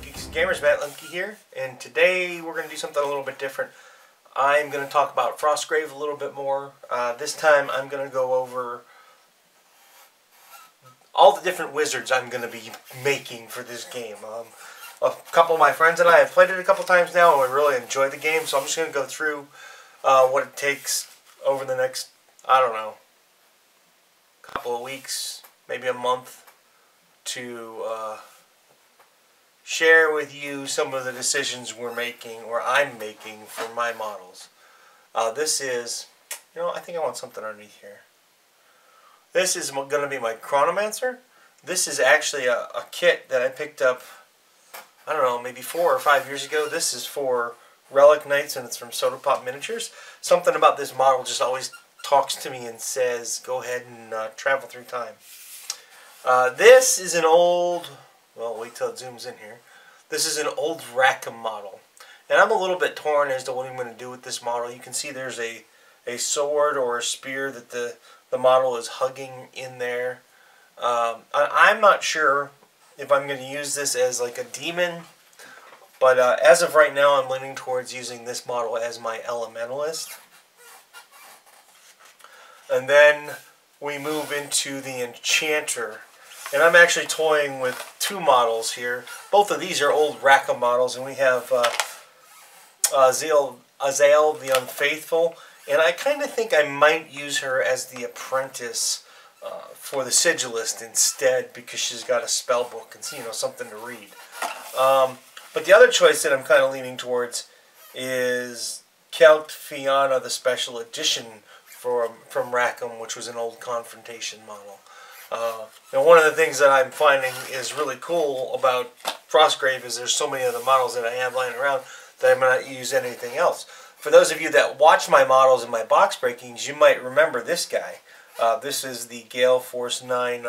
Geeks and Gamers, Matt Lemke here, and today we're going to do something a little bit different. I'm going to talk about Frostgrave a little bit more. This time I'm going to go over all the different wizards I'm going to be making for this game. A couple of my friends and I have played it a couple times now, and we really enjoy the game, so I'm just going to go through what it takes over the next, I don't know, couple of weeks, maybe a month, to share with you some of the decisions we're making, or I'm making, for my models. This is, I think I want something underneath here. This is going to be my Chronomancer. This is actually a kit that I picked up, I don't know, maybe 4 or 5 years ago. This is for Relic Knights, and it's from Soda Pop Miniatures. Something about this model just always talks to me and says, go ahead and travel through time. This is an old, well, wait till it zooms in here. This is an old Rackham model. And I'm a little bit torn as to what I'm going to do with this model. You can see there's a sword or a spear that the model is hugging in there. I'm not sure if I'm going to use this as like a demon, but as of right now I'm leaning towards using this model as my elementalist. And then we move into the enchanter. And I'm actually toying with 2 models here. Both of these are old Rackham models, and we have Azael the Unfaithful. And I kind of think I might use her as the apprentice for the Sigilist instead, because she's got a spell book and something to read. But the other choice that I'm kind of leaning towards is Kelt Fianna, the Special Edition from Rackham, which was an old Confrontation model. One of the things that I'm finding is really cool about Frostgrave is there's so many of the models that I have lying around that I'm not use anything else. For those of you that watch my models in my box breakings, you might remember this guy. This is the Gale Force 9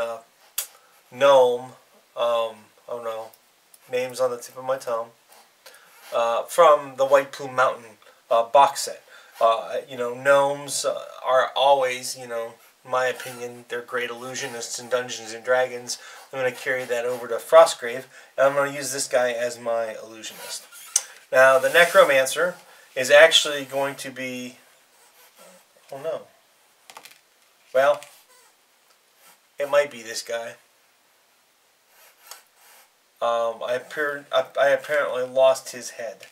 gnome. Oh no, name's on the tip of my tongue. From the White Plume Mountain box set. Gnomes are always, in my opinion, they're great illusionists in Dungeons and Dragons. I'm going to carry that over to Frostgrave, and I'm going to use this guy as my illusionist. Now, the Necromancer is actually going to be, oh no, well, it might be this guy. I apparently lost his head.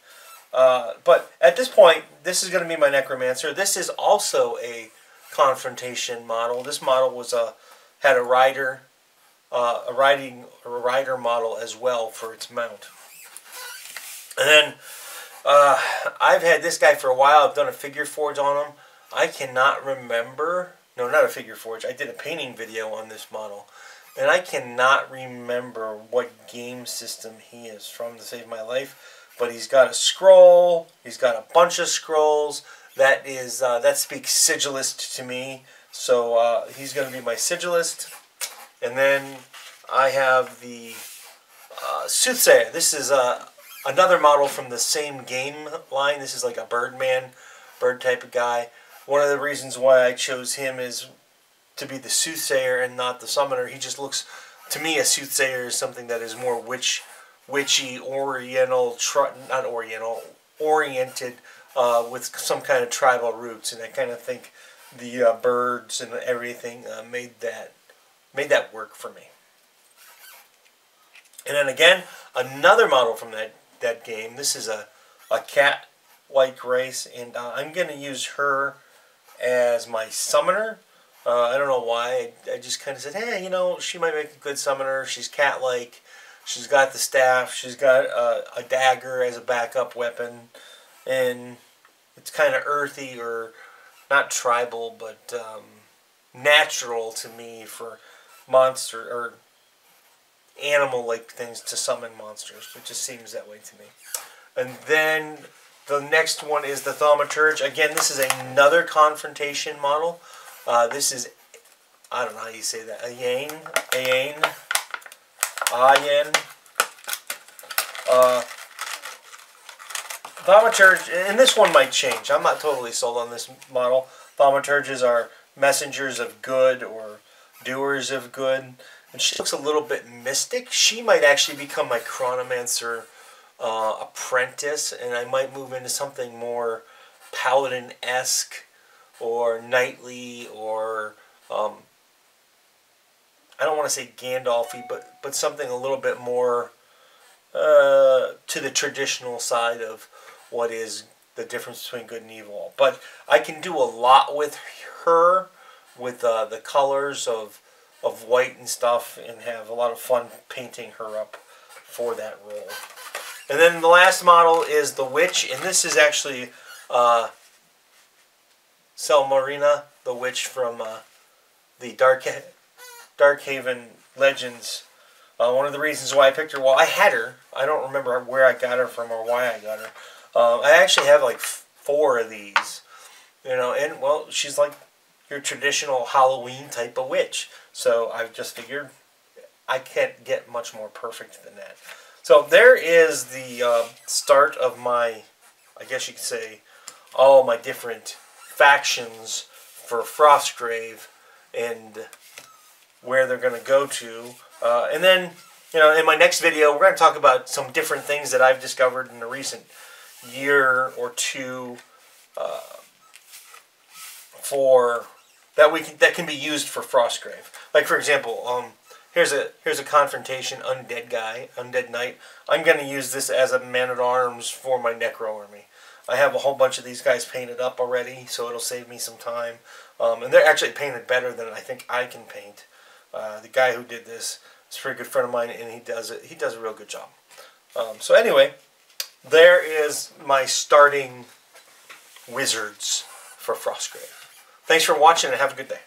But at this point, this is going to be my Necromancer. This is also a Confrontation model. This model had a rider model as well for its mount. And then I've had this guy for a while. I've done a figure forge on him. I cannot remember. No, not a figure forge. I did a painting video on this model, and I cannot remember what game system he is from to save my life. But he's got a scroll. He's got a bunch of scrolls. That speaks Sigilist to me. So he's going to be my Sigilist. And then I have the Soothsayer. This is another model from the same game line. This is like a Birdman, bird type of guy. One of the reasons why I chose him is to be the Soothsayer and not the Summoner. He just looks, to me, a Soothsayer is something that is more witchy, oriented, with some kind of tribal roots, and I kind of think the birds and everything made that work for me. And then again, another model from that game. This is a cat-like race, and I'm going to use her as my summoner. I don't know why. I just kind of said, hey, she might make a good summoner. She's cat-like. She's got the staff. She's got a dagger as a backup weapon. And it's kind of earthy, or not tribal, but natural to me for monster or animal-like things to summon monsters. It just seems that way to me. And then the next one is the Thaumaturge. Again, this is another Confrontation model. This is, I don't know how you say that, Ayen. Thaumaturge, and this one might change. I'm not totally sold on this model. Thaumaturges are messengers of good, or doers of good. and she looks a little bit mystic. She might actually become my Chronomancer apprentice, and I might move into something more Paladin-esque or knightly, or I don't want to say Gandalf-y, but something a little bit more to the traditional side of what is the difference between good and evil. But I can do a lot with her, with the colors of white and stuff, and have a lot of fun painting her up for that role. And then the last model is the Witch, and this is actually Selmarina, the Witch from the Darkhaven Legends. One of the reasons why I picked her, well, I had her. I don't remember where I got her from or why I got her. I actually have like 4 of these, you know, and well, she's like your traditional Halloween type of witch. So I just figured I can't get much more perfect than that. So there is the start of my, I guess you could say, all my different factions for Frostgrave and where they're going to go to. And then, you know, in my next video, we're going to talk about some different things that I've discovered in the recent year or two for that can be used for Frostgrave. Like, for example, here's a confrontation undead knight. I'm going to use this as a man-at-arms for my Necro army. I have a whole bunch of these guys painted up already, so it'll save me some time. And they're actually painted better than I think I can paint. The guy who did this is a pretty good friend of mine, and he does a real good job. So anyway, there is my starting wizards for Frostgrave. Thanks for watching, and have a good day.